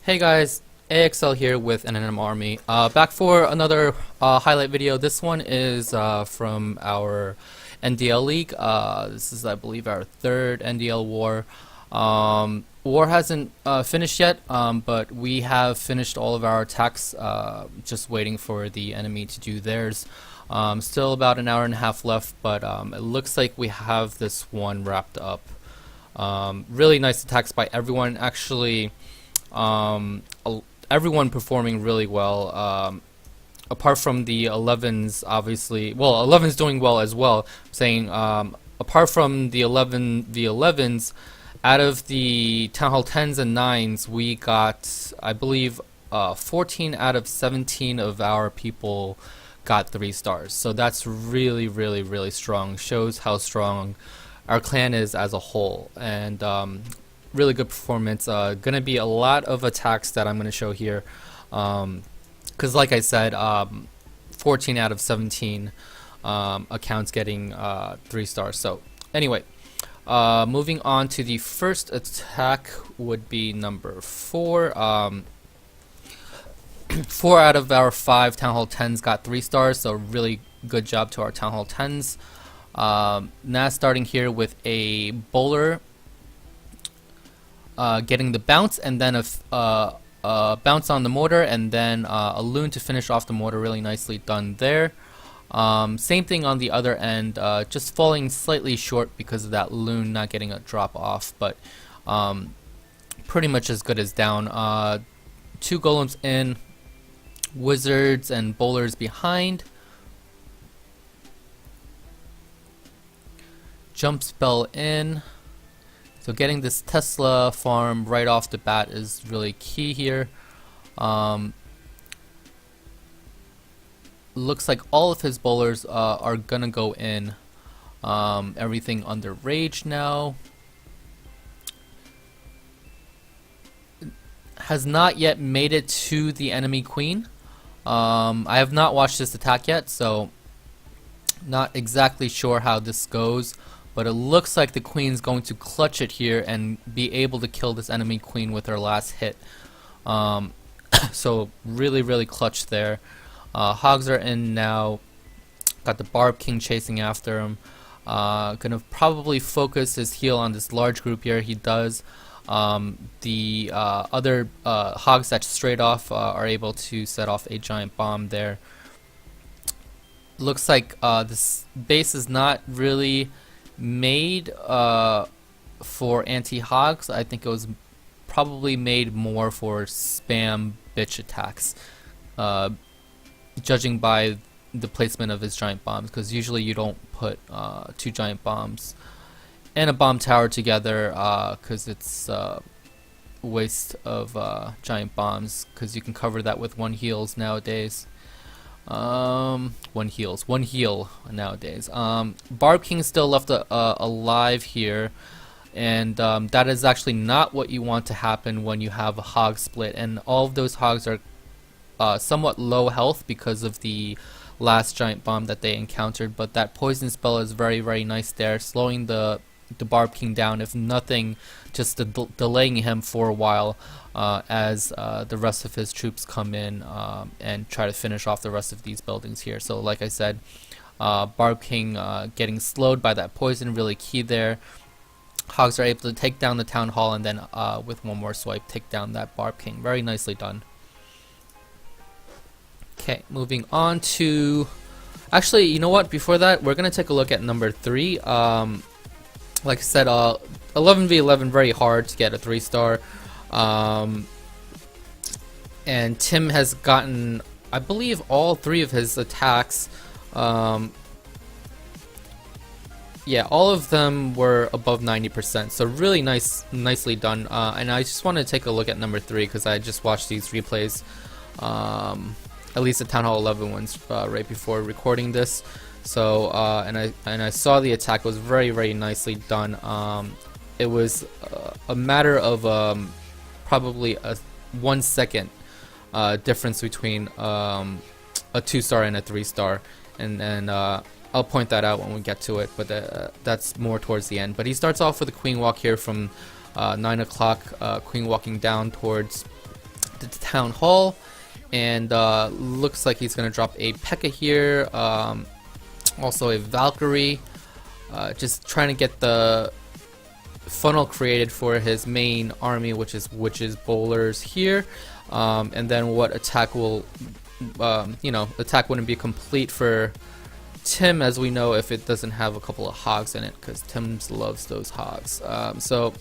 Hey guys, AXL here with NNM Army. Back for another highlight video. This one is from our NDL League. This is, I believe, our third NDL war. War hasn't finished yet, but we have finished all of our attacks, just waiting for the enemy to do theirs. Still about an hour and a half left, but it looks like we have this one wrapped up. Really nice attacks by everyone. Actually, everyone performing really well, apart from the 11s, obviously. Well, 11's doing well as well. I'm saying, apart from the 11s, out of the Town Hall 10s and 9s, we got, I believe, 14 out of 17 of our people got 3 stars. So that's really, really, really strong. Shows how strong our clan is as a whole. And really good performance. Gonna be a lot of attacks that I'm gonna show here, because like I said, 14 out of 17 accounts getting 3 stars. So anyway, moving on to the first attack would be number 4. 4 out of our 5 Town Hall 10s got 3 stars, so really good job to our Town Hall 10s. Now starting here with a bowler, getting the bounce, and then a bounce on the mortar, and then a loon to finish off the mortar. Really nicely done there. Same thing on the other end, just falling slightly short because of that loon not getting a drop off, but pretty much as good as down. 2 golems in, wizards and bowlers behind. Jump spell in. So getting this Tesla farm right off the bat is really key here. Looks like all of his bowlers are gonna go in. Everything under rage now. Has not yet made it to the enemy queen. I have not watched this attack yet, so not exactly sure how this goes. But it looks like the queen's going to clutch it here and be able to kill this enemy queen with her last hit. So really, really clutch there. Hogs are in now. Got the Barb King chasing after him. Gonna probably focus his heal on this large group here. He does. The other hogs that straight off are able to set off a giant bomb there. Looks like this base is not really made for anti-hogs. I think it was probably made more for spam bitch attacks, judging by the placement of his giant bombs, because usually you don't put 2 giant bombs and a bomb tower together, because it's a waste of giant bombs, because you can cover that with 1 heals nowadays. 1 heal nowadays. Barb King still left alive here, and that is actually not what you want to happen when you have a hog split, and all of those hogs are somewhat low health because of the last giant bomb that they encountered, but that poison spell is very, very nice there, slowing the Barb King down, if nothing, just delaying him for a while, as the rest of his troops come in and try to finish off the rest of these buildings here. So like I said, Barb King getting slowed by that poison, really key there. Hogs are able to take down the Town Hall, and then with 1 more swipe take down that Barb King. Very nicely done. Okay, moving on to, actually, you know what, before that we're gonna take a look at number 3. Like I said, 11v11, very hard to get a 3 star. And Tim has gotten, I believe, all 3 of his attacks. Yeah, all of them were above 90%, so really nicely done. And I just want to take a look at number 3 because I just watched these replays, at least the Town Hall 11 ones, right before recording this. So and I saw the attack was very, very nicely done. It was a matter of probably a 1 second difference between a 2 star and a 3 star, and I'll point that out when we get to it, but that's more towards the end. But he starts off with a queen walk here from 9 o'clock, queen walking down towards the town hall, and looks like he's gonna drop a P.E.K.K.A here, also a Valkyrie, just trying to get the funnel created for his main army, which is bowlers here, and then what attack will, attack wouldn't be complete for Tim, as we know, if it doesn't have a couple of hogs in it, because Tim loves those hogs. So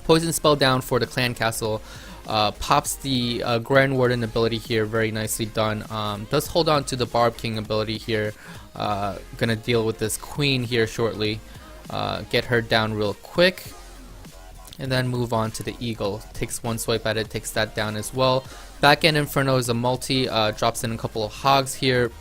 poison spell down for the clan castle, pops the Grand Warden ability here, very nicely done. Does hold on to the Barb King ability here. Gonna deal with this queen here shortly, get her down real quick, and then move on to the eagle. Takes one swipe at it, takes that down as well. Back end Inferno is a multi, drops in a couple of hogs here,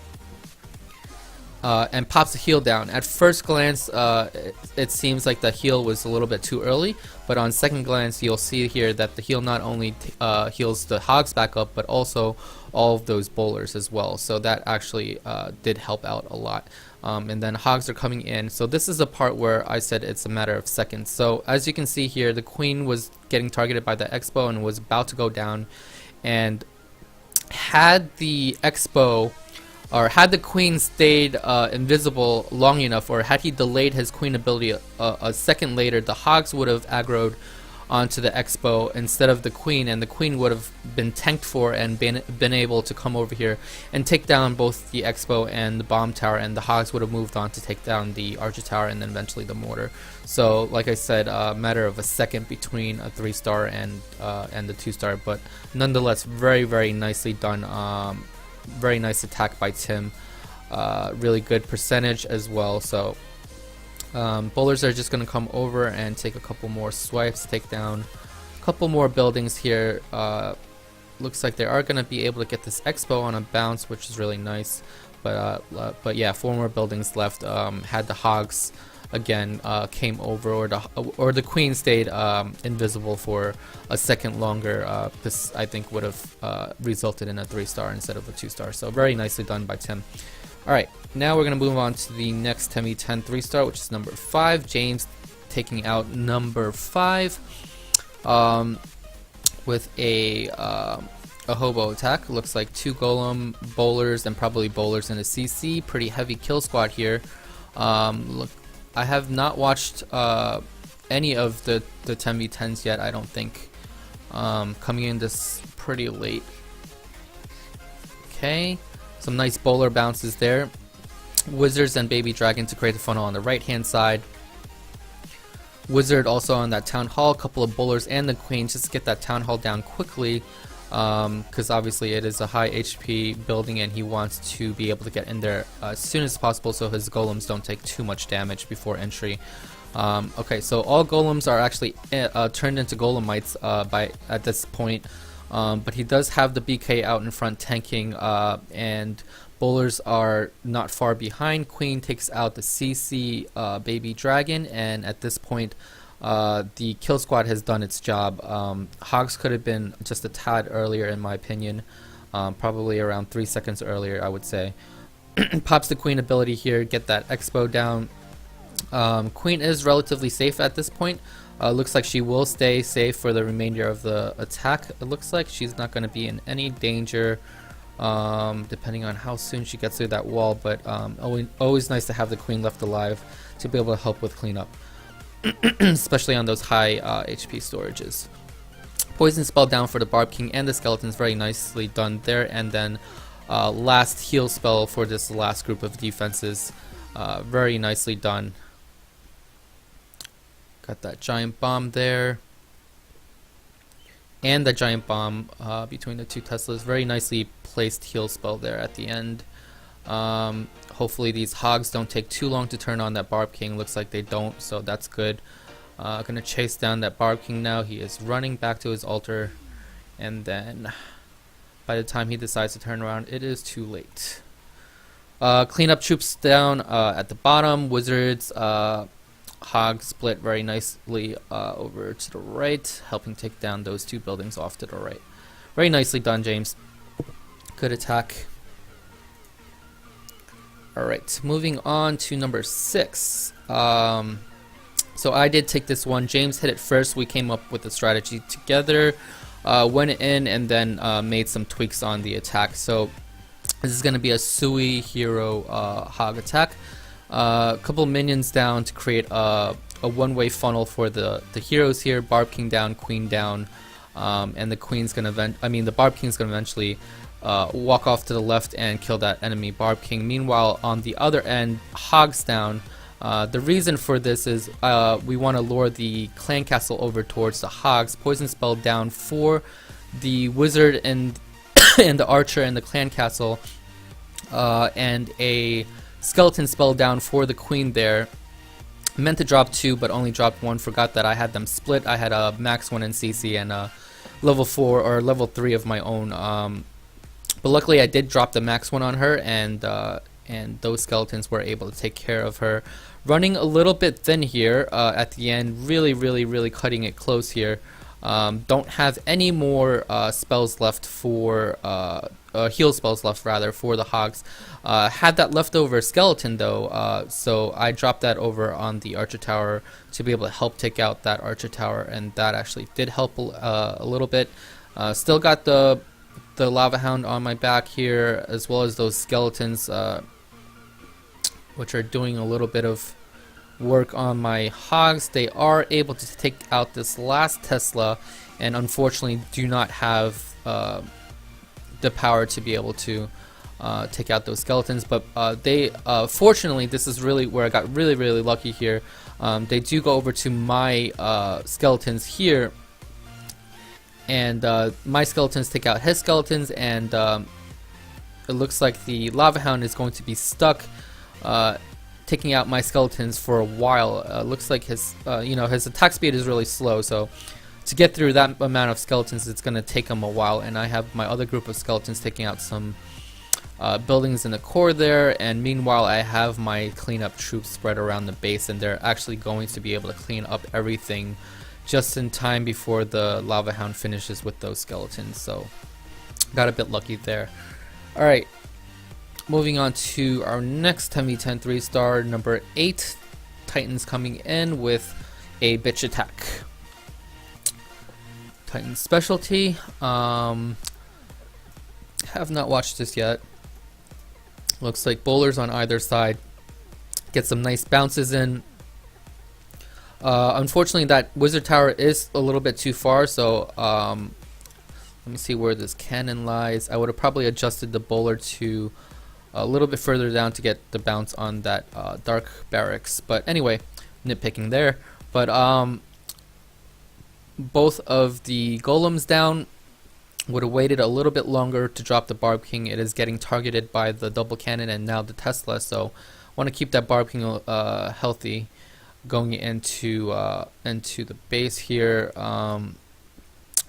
and pops a heal down. At first glance, it seems like the heal was a little bit too early, but on second glance you'll see here that the heal not only heals the hogs back up, but also all of those bowlers as well. So that actually did help out a lot. And then hogs are coming in. So this is the part where I said it's a matter of seconds. So as you can see here, the queen was getting targeted by the Expo and was about to go down. And had the Expo, or had the queen stayed invisible long enough, or had he delayed his queen ability a second later, the hogs would have aggroed onto the Expo instead of the queen, and the queen would have been tanked for and been able to come over here and take down both the Expo and the bomb tower, and the hogs would have moved on to take down the archer tower and then eventually the mortar. So like I said, a matter of a second between a 3-star and the 2-star, but nonetheless very, very nicely done. Very nice attack by Tim, really good percentage as well. So bowlers are just going to come over and take a couple more swipes, take down a couple more buildings here. Looks like they are going to be able to get this Expo on a bounce, which is really nice. But yeah, 4 more buildings left. Had the hogs again came over, or the queen stayed invisible for a second longer, this I think would have resulted in a 3-star instead of a 2-star. So very nicely done by Tim. Alright, now we're going to move on to the next 10v10 3-star, which is number 5. James taking out number 5 with a hobo attack. Looks like 2 golem bowlers and probably bowlers in a CC. Pretty heavy kill squad here. Look, I have not watched any of the 10v10s yet, I don't think. Coming in this pretty late. Okay, some nice bowler bounces there. Wizards and Baby Dragon to create the funnel on the right hand side. Wizard also on that Town Hall, a couple of bowlers and the Queen just to get that Town Hall down quickly. Because obviously it is a high HP building and he wants to be able to get in there as soon as possible so his golems don't take too much damage before entry. Okay, so all golems are actually turned into golemites at this point, but he does have the BK out in front tanking, and bowlers are not far behind. Queen takes out the CC Baby Dragon, and at this point the kill squad has done its job. Hogs could have been just a tad earlier in my opinion, probably around 3 seconds earlier I would say. Pops the Queen ability here, get that Expo down. Queen is relatively safe at this point. Looks like she will stay safe for the remainder of the attack. It looks like she's not going to be in any danger, depending on how soon she gets through that wall, but always nice to have the Queen left alive to be able to help with cleanup. Especially on those high HP storages. Poison spell down for the Barb King and the skeletons, very nicely done there. And then last heal spell for this last group of defenses, very nicely done. Got that giant bomb there, and the giant bomb between the 2 Teslas. Very nicely placed heal spell there at the end. Hopefully these hogs don't take too long to turn on that Barb King. Looks like they don't, so that's good. Gonna chase down that Barb King now. He is running back to his altar, and then by the time he decides to turn around, it is too late. Cleanup troops down at the bottom. Wizards, Hog split very nicely over to the right, helping take down those 2 buildings off to the right. Very nicely done, James. Good attack. Alright, moving on to number 6. So I did take this one. James hit it first. We came up with a strategy together. went in and then made some tweaks on the attack. So this is going to be a Sui hero hog attack. A couple minions down to create a one-way funnel for the heroes here. Barb King down, Queen down, and the Queen's gonna the Barb King's gonna eventually walk off to the left and kill that enemy Barb King. Meanwhile, on the other end, Hogs down. The reason for this is we want to lure the clan castle over towards the Hogs. Poison spell down for the wizard and and the archer and the clan castle, and a skeleton spell down for the queen there. Meant to drop 2 but only dropped 1. Forgot that I had them split. I had a max 1 in CC and a level 4 or level 3 of my own. But luckily I did drop the max 1 on her, and those skeletons were able to take care of her. Running a little bit thin here at the end, really cutting it close here. Don't have any more spells left for heal spells left rather for the Hogs. Had that leftover skeleton though, so I dropped that over on the archer tower to be able to help take out that archer tower, and that actually did help a little bit. Still got the lava hound on my back here, as well as those skeletons, which are doing a little bit of work on my Hogs. They are able to take out this last Tesla, and unfortunately do not have the power to be able to take out those skeletons. But they fortunately, this is really where I got really lucky here. They do go over to my skeletons here, and my skeletons take out his skeletons, and it looks like the lava hound is going to be stuck taking out my skeletons for a while. Looks like his his attack speed is really slow, so to get through that amount of skeletons, it's going to take him a while. And I have my other group of skeletons taking out some buildings in the core there, and meanwhile I have my cleanup troops spread around the base, and they're actually going to be able to clean up everything just in time before the lava hound finishes with those skeletons. So got a bit lucky there. Alright, moving on to our next 10v10 3-star, number 8. Titans coming in with a bitch attack. Titan specialty. Have not watched this yet. Looks like bowlers on either side. Get some nice bounces in. Unfortunately, that wizard tower is a little bit too far, so let me see where this cannon lies. I would have probably adjusted the bowler to a little bit further down to get the bounce on that dark barracks. But anyway, nitpicking there. But both of the golems down. Would have waited a little bit longer to drop the Barb King. It is getting targeted by the double cannon and now the Tesla, so want to keep that Barb King healthy going into the base here.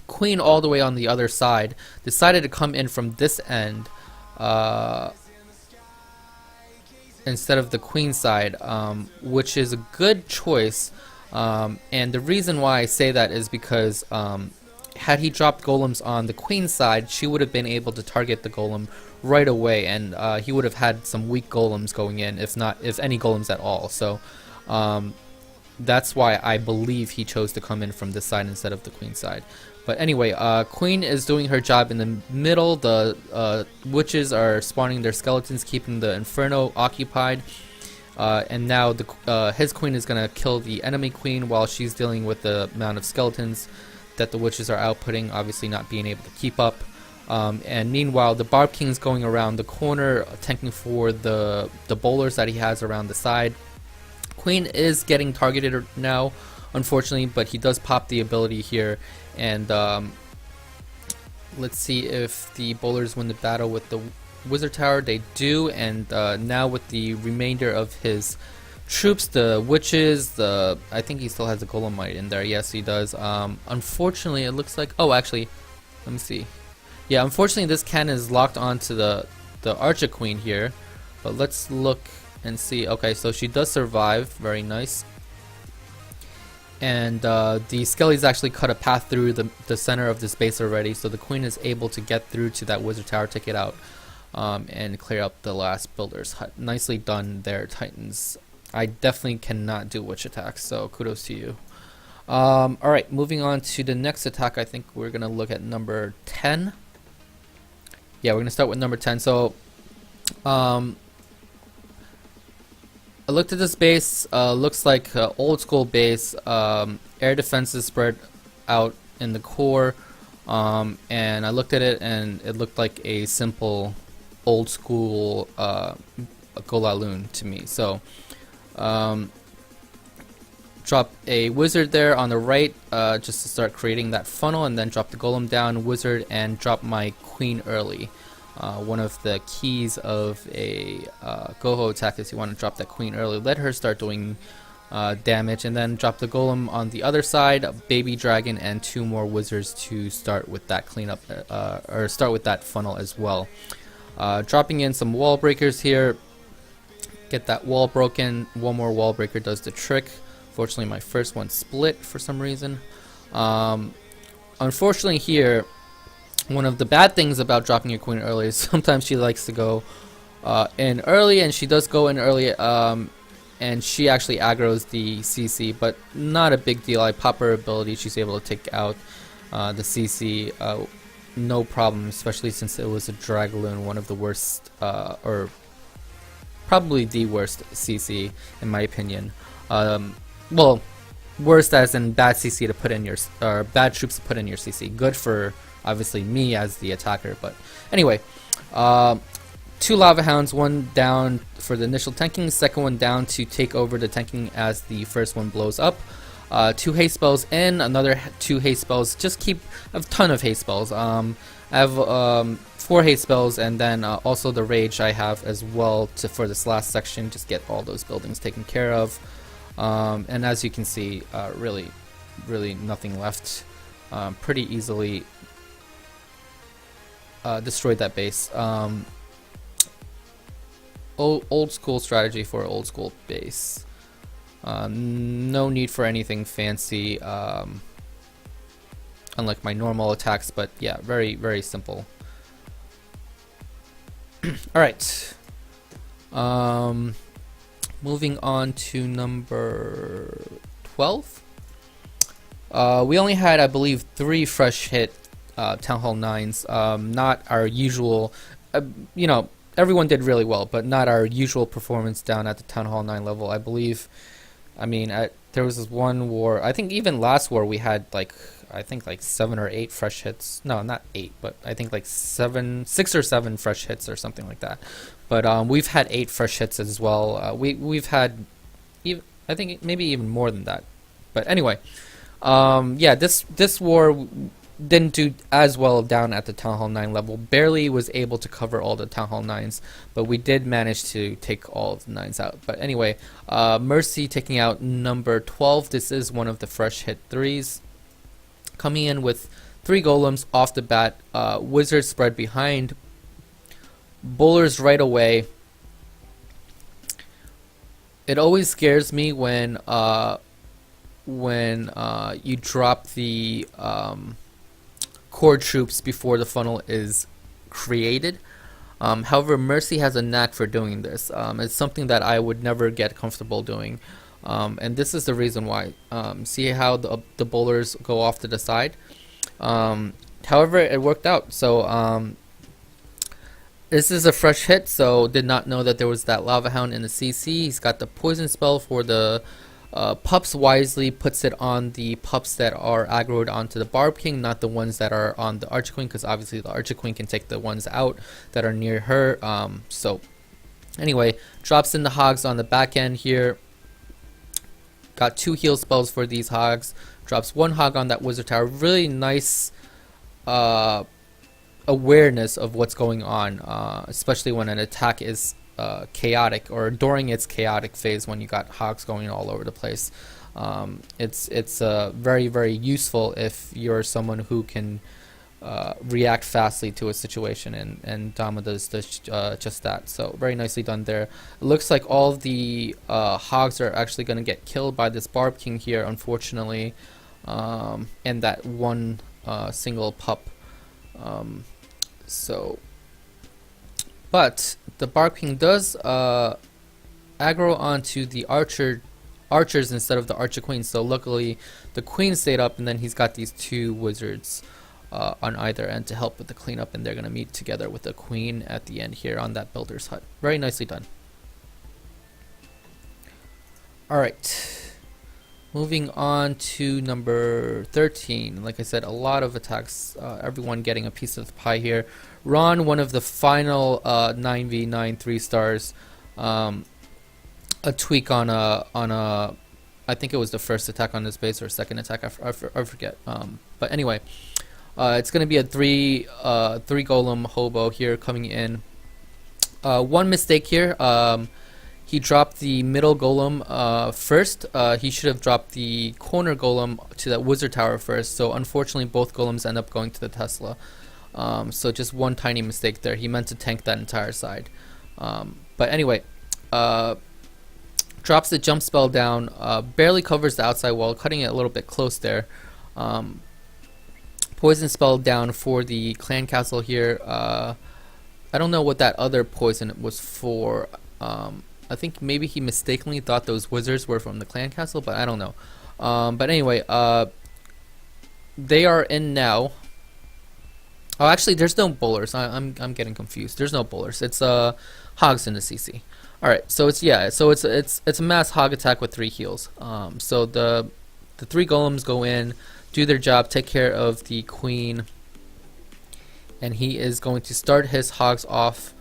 Queen all the way on the other side decided to come in from this end instead of the Queen side, which is a good choice. And the reason why I say that is because had he dropped golems on the Queen side, she would have been able to target the golem right away, and he would have had some weak golems going in, if any golems at all. So that's why I believe he chose to come in from this side instead of the Queen side. But anyway, Queen is doing her job in the middle. The witches are spawning their skeletons, keeping the Inferno occupied. And now his Queen is going to kill the enemy Queen while she's dealing with the amount of skeletons that the witches are outputting, obviously not being able to keep up. And meanwhile, the Barb King's going around the corner, tanking for the bowlers that he has around the side. Queen is getting targeted now, unfortunately, but he does pop the ability here. And let's see if the bowlers win the battle with the Wizard Tower. They do, and now with the remainder of his troops, the witches, I think he still has a golemite in there. Yes, he does. Unfortunately, it looks like, oh, actually, let me see. Yeah, unfortunately, this cannon is locked onto the Archer Queen here. But let's look and see. Okay, so she does survive. Very nice. And the Skellies actually cut a path through the center of this base already, so the Queen is able to get through to that Wizard Tower, take it out, and clear up the last builder's hut. Nicely done there, Titans. I definitely cannot do witch attacks, so kudos to you. Alright, moving on to the next attack. I think we're gonna look at number 10. Yeah, we're gonna start with number 10. So um, I looked at this base. Looks like old school base. Air defenses spread out in the core, and I looked at it and it looked like a simple old school Golaloon to me. So drop a wizard there on the right, just to start creating that funnel, and then drop the golem down, wizard, and drop my queen early. One of the keys of a Goho attack is you want to drop that queen early, let her start doing damage, and then drop the golem on the other side, a baby dragon, and 2 more wizards to start with that cleanup, or start with that funnel as well. Dropping in some wall breakers here, get that wall broken. 1 more wall breaker does the trick. Fortunately, my first one split for some reason. Unfortunately here, one of the bad things about dropping your queen early is sometimes she likes to go in early, and she does go in early, and she actually aggroes the CC, but not a big deal. I pop her ability, she's able to take out the CC, no problem, especially since it was a Dragaloon, one of the worst, or probably the worst CC in my opinion. Well, worst as in bad CC to put in your, or bad troops to put in your CC. Good for obviously me as the attacker, but anyway, 2 lava hounds, 1 down for the initial tanking, second one down to take over the tanking as the first one blows up. 2 haste spells in, another 2 haste spells. Just keep a ton of haste spells. I have 4 haste spells, and then also the rage I have as well for this last section. Just get all those buildings taken care of. And as you can see, really nothing left. Pretty easily destroyed that base. Old school strategy for old school base. No need for anything fancy, unlike my normal attacks, but yeah, very simple. Alright. Moving on to number 12. We only had, I believe, 3 fresh hit Town Hall 9s. Not our usual, you know, everyone did really well, but not our usual performance down at the Town Hall 9 level. I believe, I mean, there was this one war, I think even last war we had like, I think like 7 or 8 fresh hits. No, not 8, but I think like 6 or 7 fresh hits or something like that. But we've had 8 fresh hits as well. We've had, I think maybe even more than that. But anyway, yeah, this war didn't do as well down at the Town Hall 9 level. Barely was able to cover all the Town Hall 9s, but we did manage to take all of the 9s out. But anyway, Mercy taking out number 12. This is one of the fresh hit 3s. Coming in with 3 golems off the bat. Wizard spread behind. Bowlers right away. It always scares me when you drop the core troops before the funnel is created. However, Mercy has a knack for doing this. It's something that I would never get comfortable doing, and this is the reason why. See how the bowlers go off to the side. However, it worked out. So this is a fresh hit, so did not know that there was that Lava Hound in the CC. He's got the poison spell for the pups, wisely puts it on the pups that are aggroed onto the Barb King, not the ones that are on the Archer Queen, because obviously the Archer Queen can take the ones out that are near her. So anyway, drops in the hogs on the back end here. Got 2 heal spells for these hogs. Drops 1 hog on that wizard tower. Really nice awareness of what's going on, especially when an attack is chaotic, or during its chaotic phase when you got hogs going all over the place. It's very useful if you're someone who can react fastly to a situation, and Dama does just that. So very nicely done there. It looks like all the hogs are actually going to get killed by this Barb King here, unfortunately, and that one single pup. But the Barb King does aggro onto the Archer archers instead of the archer queen. So luckily the queen stayed up, and then he's got these 2 wizards on either end to help with the cleanup, and they're going to meet together with the queen at the end here on that builder's hut. Very nicely done. Alright, moving on to number 13. Like I said, a lot of attacks, everyone getting a piece of the pie here. Ron, one of the final 9v9 3-stars, a tweak on a I think it was the first attack on his base or second attack, I forget. But anyway, it's going to be a 3 golem hobo here coming in. One mistake here. He dropped the middle golem first. He should have dropped the corner golem to that wizard tower first. So unfortunately, both golems end up going to the Tesla. So just one tiny mistake there. He meant to tank that entire side. But anyway, drops the jump spell down. Barely covers the outside wall, cutting it a little bit close there. Poison spell down for the clan castle here. I don't know what that other poison was for. I think maybe he mistakenly thought those wizards were from the clan castle, but I don't know. But anyway, they are in now. Oh, actually, there's no bowlers. I'm getting confused. There's no bowlers. It's hogs in the CC. All right, so it's a mass hog attack with 3 heals. So the 3 golems go in, do their job, take care of the queen, and he is going to start his hogs off.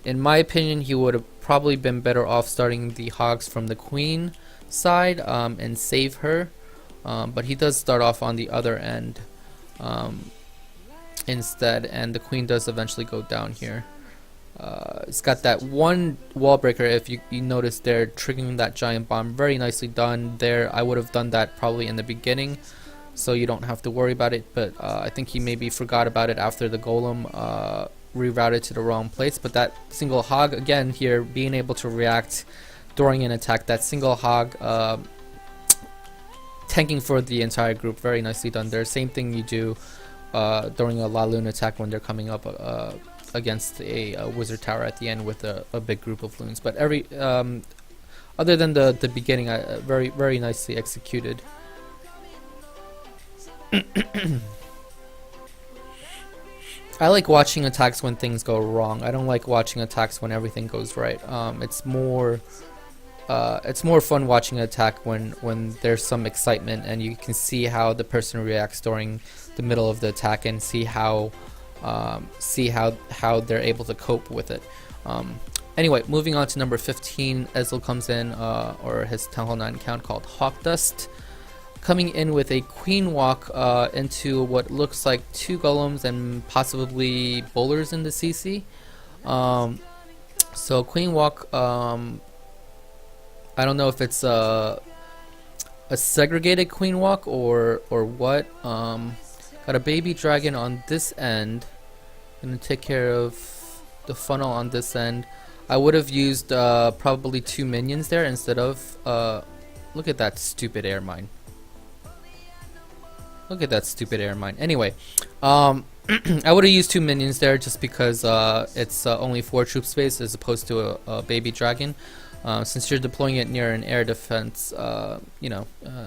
In my opinion, he would have probably been better off starting the hogs from the queen side and save her, but he does start off on the other end instead, and the queen does eventually go down here. It's got that one wall breaker, if you notice there, triggering that giant bomb. Very nicely done there. I would have done that probably in the beginning, so you don't have to worry about it, but I think he maybe forgot about it after the golem rerouted to the wrong place. But that single hog again here, being able to react during an attack, that single hog tanking for the entire group. Very nicely done there. Same thing you do during a La Luna attack when they're coming up against a wizard tower at the end with a big group of loons. But every other than the beginning, very nicely executed. I like watching attacks when things go wrong. I don't like watching attacks when everything goes right. It's more fun watching an attack when there's some excitement and you can see how the person reacts during the middle of the attack and see how they're able to cope with it. Anyway, moving on to number 15, Ezreal comes in, or his Town Hall 9 account called Hawk Dust, coming in with a queen walk into what looks like 2 golems and possibly bowlers in the CC. So queen walk, I don't know if it's a segregated queen walk or what. Got a baby dragon on this end. Gonna take care of the funnel on this end. I would have used probably 2 minions there instead of look at that stupid air mine. Look at that stupid air mine. Anyway, I would have used 2 minions there just because it's only 4 troop space as opposed to a baby dragon. Since you're deploying it near an air defense,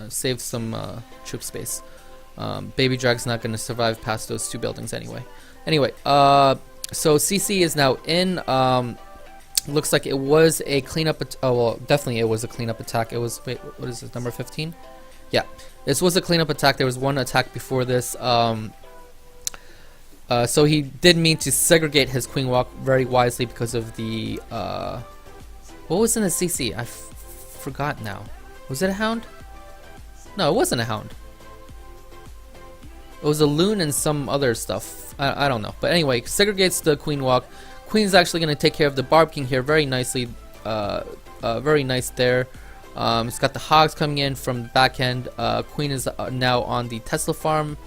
save some troop space. Baby Drag's not going to survive past those 2 buildings anyway. Anyway, so CC is now in. Looks like it was a cleanup. Oh well, definitely it was a cleanup attack. It was. Wait, what is this? Number 15? Yeah, this was a cleanup attack. There was one attack before this. So he did mean to segregate his queen walk very wisely because of the. What was in the CC? I forgot now. Was it a hound? No, it wasn't a hound. It was a loon and some other stuff. I don't know. But anyway, segregates the queen walk. Queen's actually going to take care of the Barb King here very nicely. Very nice there. It's got the hogs coming in from the back end. Queen is now on the Tesla farm.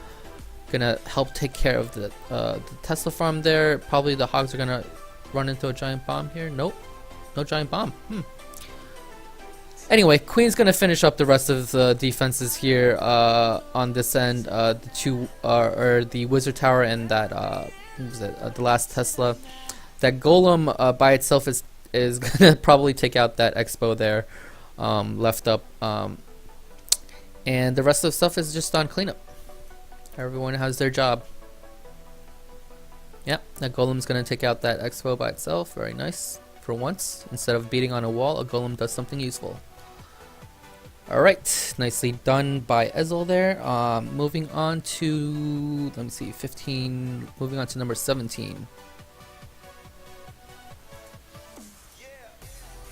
Gonna help take care of the Tesla farm there. Probably the hogs are gonna run into a giant bomb here. Nope. No giant bomb. Anyway, Queen's gonna finish up the rest of the defenses here on this end. The 2 are the Wizard Tower and that what was it? The last Tesla. That Golem by itself is gonna probably take out that Expo there. left up, and the rest of the stuff is just on cleanup. Everyone has their job. Yep, that golem's gonna take out that expo by itself. Very nice. For once, instead of beating on a wall, a golem does something useful. Alright, nicely done by Ezel there. Moving on to, let me see, 15, moving on to number 17.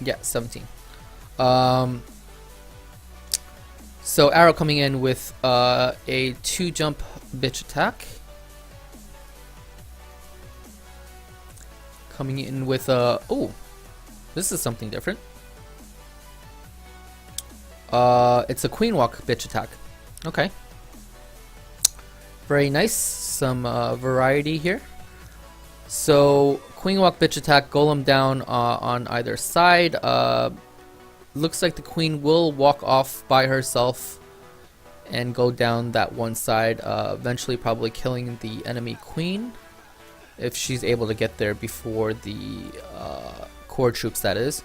Yeah, 17. So Arrow coming in with a 2-jump bitch attack. Coming in with a, oh, this is something different. It's a Queen Walk bitch attack. Okay. Very nice. Some variety here. So Queen Walk bitch attack, golem down on either side. Looks like the queen will walk off by herself and go down that one side, eventually probably killing the enemy queen if she's able to get there before the core troops, that is.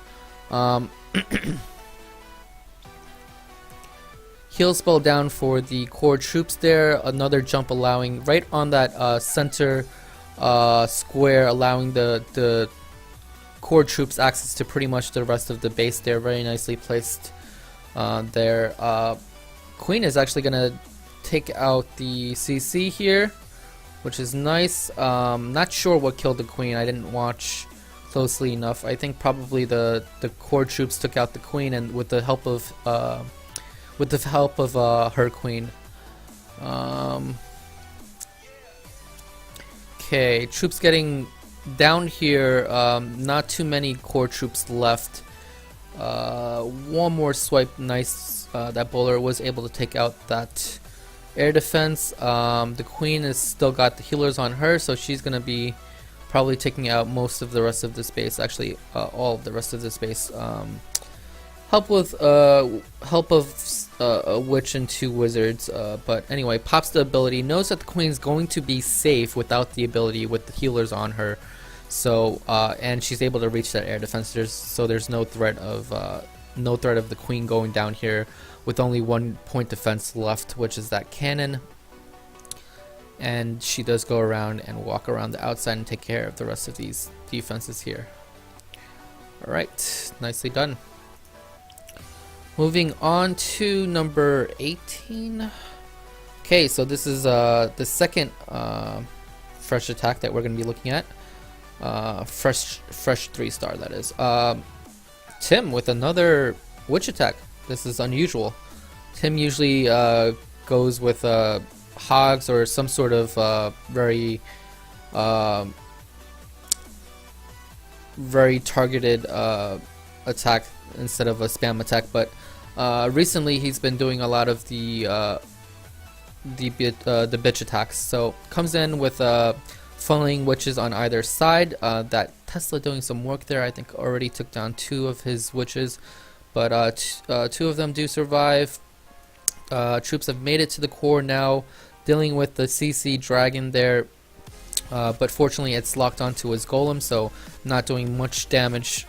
Heal spell down for the core troops there. Another jump allowing right on that center square, allowing the core troops access to pretty much the rest of the base there. Very nicely placed there. Queen is actually going to take out the CC here, which is nice. Not sure what killed the queen. I didn't watch closely enough. I think probably the core troops took out the queen, and with the help of her queen. Okay, troops getting down here. Not too many core troops left. One more swipe, nice. That bowler was able to take out that air defense. The queen has still got the healers on her, so she's gonna be probably taking out most of the rest of this base. Actually, all of the rest of this base. Help of a witch and 2 wizards. But anyway, pops the ability. Knows that the queen's going to be safe without the ability with the healers on her. So and she's able to reach that air defense. There's no threat of the queen going down here with only 1 point defense left, which is that cannon. And she does go around and walk around the outside and take care of the rest of these defenses here. Alright, nicely done. Moving on to number 18. Okay, so this is the second fresh attack that we're going to be looking at. Fresh 3-star, that is. Tim with another witch attack. This is unusual. Tim usually goes with hogs or some sort of very targeted attack instead of a spam attack, but recently he's been doing a lot of the bitch attacks. So comes in with funneling witches on either side. That Tesla doing some work there. I think already took down 2 of his witches, but 2 of them do survive. Troops have made it to the core now, dealing with the CC dragon there, but fortunately it's locked onto his golem, so not doing much damage.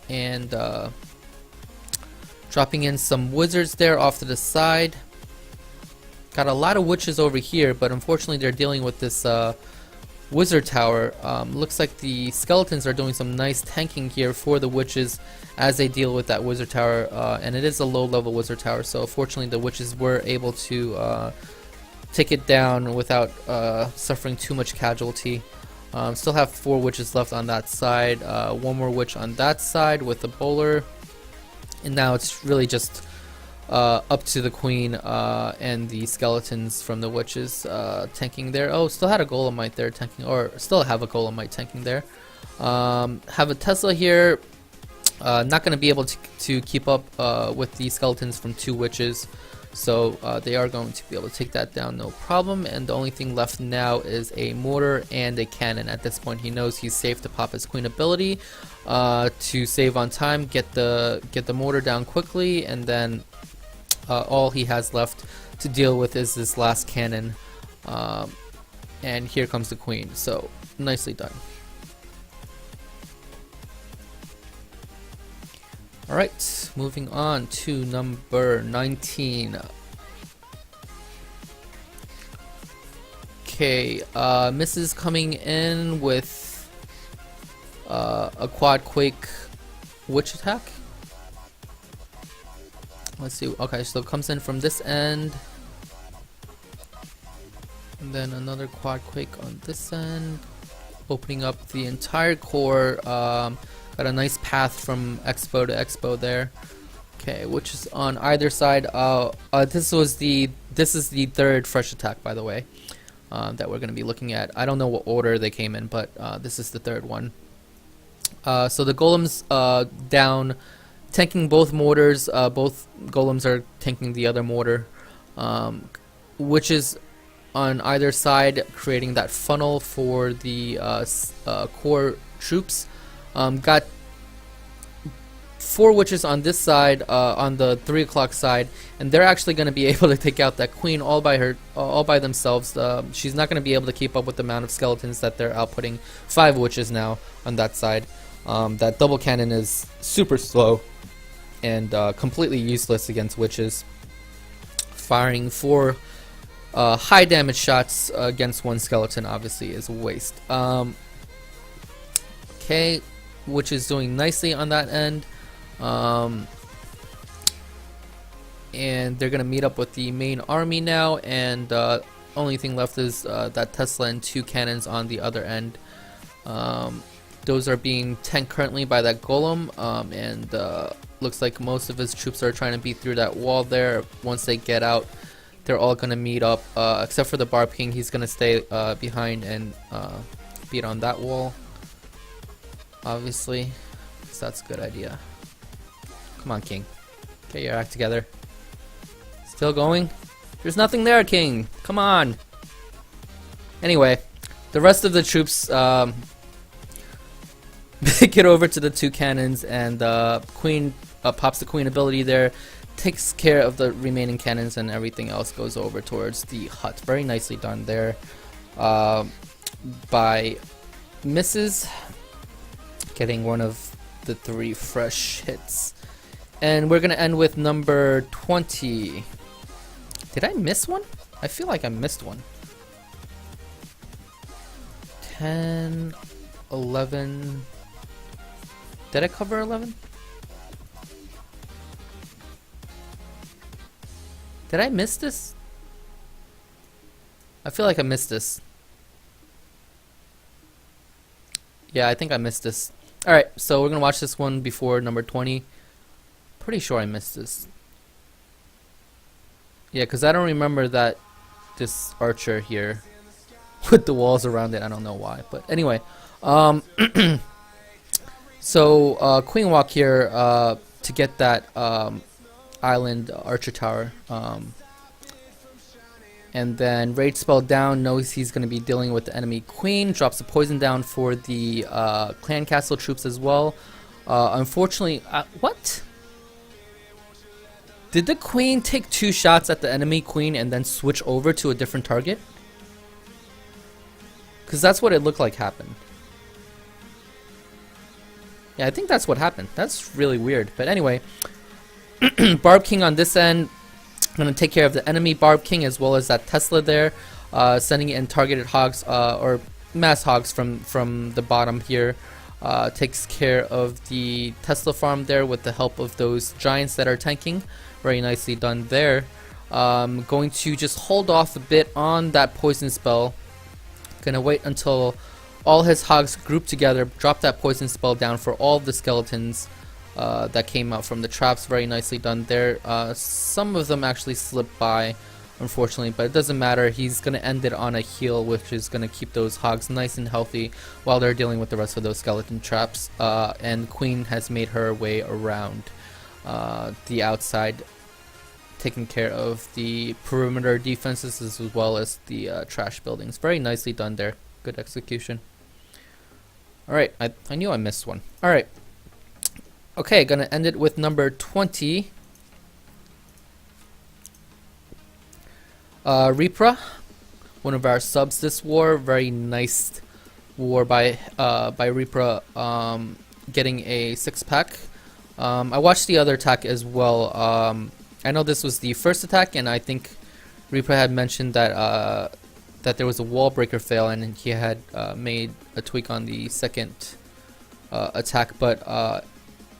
And dropping in some wizards there off to the side. Got a lot of witches over here, but unfortunately they're dealing with this wizard tower. Looks like the skeletons are doing some nice tanking here for the witches as they deal with that wizard tower, and it is a low level wizard tower, so fortunately the witches were able to take it down without suffering too much casualty. Still have 4 witches left on that side, 1 more witch on that side with the bowler, and now it's really just up to the queen and the skeletons from the witches tanking there. Oh, still had a golemite there tanking, or still have a golemite tanking there. Have a Tesla here. Not going to be able to keep up with the skeletons from 2 witches, so they are going to be able to take that down no problem. And the only thing left now is a mortar and a cannon. At this point he knows he's safe to pop his queen ability to save on time, get the mortar down quickly, and then all he has left to deal with is this last cannon, and here comes the queen. So nicely done. Alright, moving on to number 19. Okay, Mrs. coming in with a quad quake witch attack. Let's see. Okay, so it comes in from this end. And then another quad quake on this end. Opening up the entire core. Got a nice path from expo to expo there. Okay, which is on either side. This is the third fresh attack, by the way, that we're going to be looking at. I don't know what order they came in, but this is the third one. So the golems down, tanking both mortars. Both golems are tanking the other mortar, which is on either side, creating that funnel for the core troops. Got 4 witches on this side, on the 3 o'clock side, and they're actually going to be able to take out that queen all by themselves. She's not going to be able to keep up with the amount of skeletons that they're outputting. 5 witches now on that side. That double cannon is super slow and completely useless against witches. Firing 4 high damage shots against 1 skeleton obviously is a waste. Okay, which is doing nicely on that end. And they're gonna meet up with the main army now, and only thing left is that Tesla and 2 cannons on the other end. Those are being tanked currently by that golem, and looks like most of his troops are trying to beat through that wall there. Once they get out, they're all gonna meet up, except for the Barb King. He's gonna stay behind and beat on that wall, obviously, so that's a good idea. Come on, King, get your act together. Still going? There's nothing there, King. Come on. Anyway, the rest of the troops get over to the 2 cannons, and Queen pops the Queen ability there, takes care of the remaining cannons, and everything else goes over towards the hut. Very nicely done there by Mrs. Getting one of the 3 fresh hits. And we're gonna end with number 20. Did I miss one? I feel like I missed one. 10, 11. Did I cover 11? Did I miss this? I feel like I missed this. Yeah, I think I missed this. Alright, so we're gonna watch this one before number 20. Pretty sure I missed this. Yeah, because I don't remember that this archer here with the walls around it. I don't know why, but anyway. So Queen Walk here to get that island archer tower. And then Rage Spell down, knows he's going to be dealing with the enemy Queen. Drops the poison down for the Clan Castle troops as well. Unfortunately, what? Did the Queen take 2 shots at the enemy Queen and then switch over to a different target? Because that's what it looked like happened. Yeah, I think that's what happened. That's really weird. But anyway, Barb King on this end. Going to take care of the enemy Barb King as well as that Tesla there. Sending in targeted hogs, or mass hogs from the bottom here. Takes care of the Tesla farm there with the help of those giants that are tanking. Very nicely done there. Going to just hold off a bit on that poison spell. Gonna wait until all his hogs group together, drop that poison spell down for all the skeletons that came out from the traps. Very nicely done there. Some of them actually slipped by, unfortunately, but it doesn't matter. He's gonna end it on a heal, which is gonna keep those hogs nice and healthy while they're dealing with the rest of those skeleton traps. And Queen has made her way around the outside, taking care of the perimeter defenses as well as the trash buildings. Very nicely done there. Good execution. Alright, I knew I missed one. Alright. Okay, gonna end it with number 20. Repra, one of our subs this war. Very nice war by Repra, getting a 6-pack I watched the other attack as well. I know this was the first attack, and I think Reaper had mentioned that that there was a wall breaker fail, and he had made a tweak on the second attack. But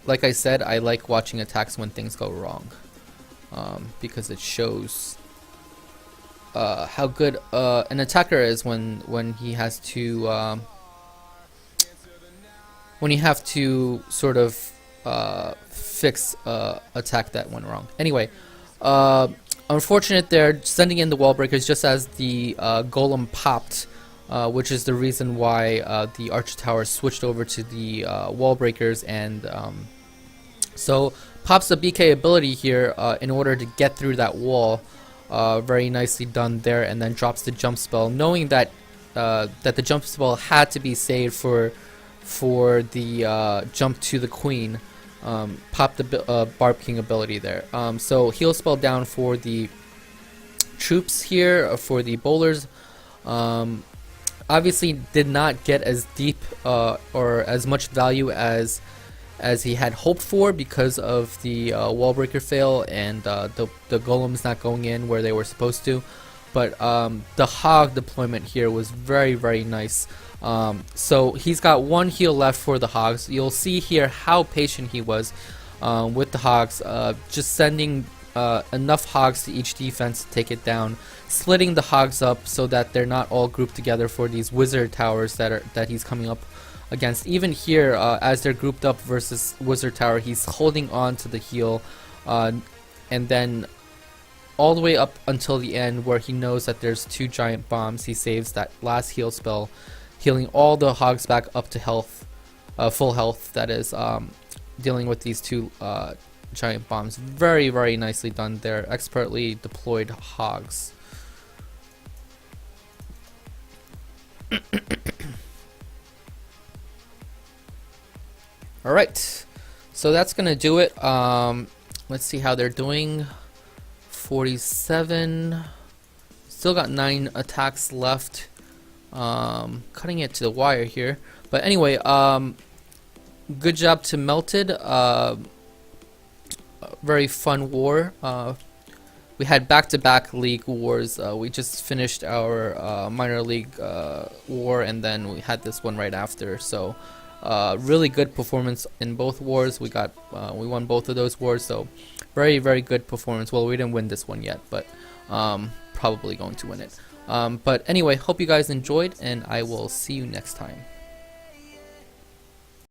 like I said, I like watching attacks when things go wrong, because it shows how good an attacker is when he has to when you have to sort of fix attack that went wrong. Anyway, unfortunate they're sending in the wall breakers just as the golem popped, which is the reason why the archer tower switched over to the wall breakers, and so pops the BK ability here in order to get through that wall. Very nicely done there, and then drops the jump spell, knowing that that the jump spell had to be saved for the jump to the queen. Pop the Barb King ability there. So heal spell down for the troops here, for the bowlers. Obviously did not get as deep or as much value as he had hoped for because of the wall breaker fail and the golems not going in where they were supposed to. But the hog deployment here was very nice. So he's got one heal left for the hogs. You'll see here how patient he was with the hogs, just sending enough hogs to each defense to take it down, slitting the hogs up so that they're not all grouped together for these wizard towers that he's coming up against. Even here, as they're grouped up versus wizard tower, he's holding on to the heal, and then all the way up until the end where he knows that there's two giant bombs. He saves that last heal spell, healing all the hogs back up to health, full health, that is, dealing with these two giant bombs. Very nicely done there. Expertly deployed hogs. Alright, so that's gonna do it. Let's see how they're doing. 47. Still got 9 attacks left. Cutting it to the wire here. But anyway, good job to Melted. Very fun war. We had back-to-back league wars. We just finished our minor league war, and then we had this one right after. So really good performance in both wars. We won both of those wars. So very good performance. Well, we didn't win this one yet, but probably going to win it. But anyway, hope you guys enjoyed, and I will see you next time.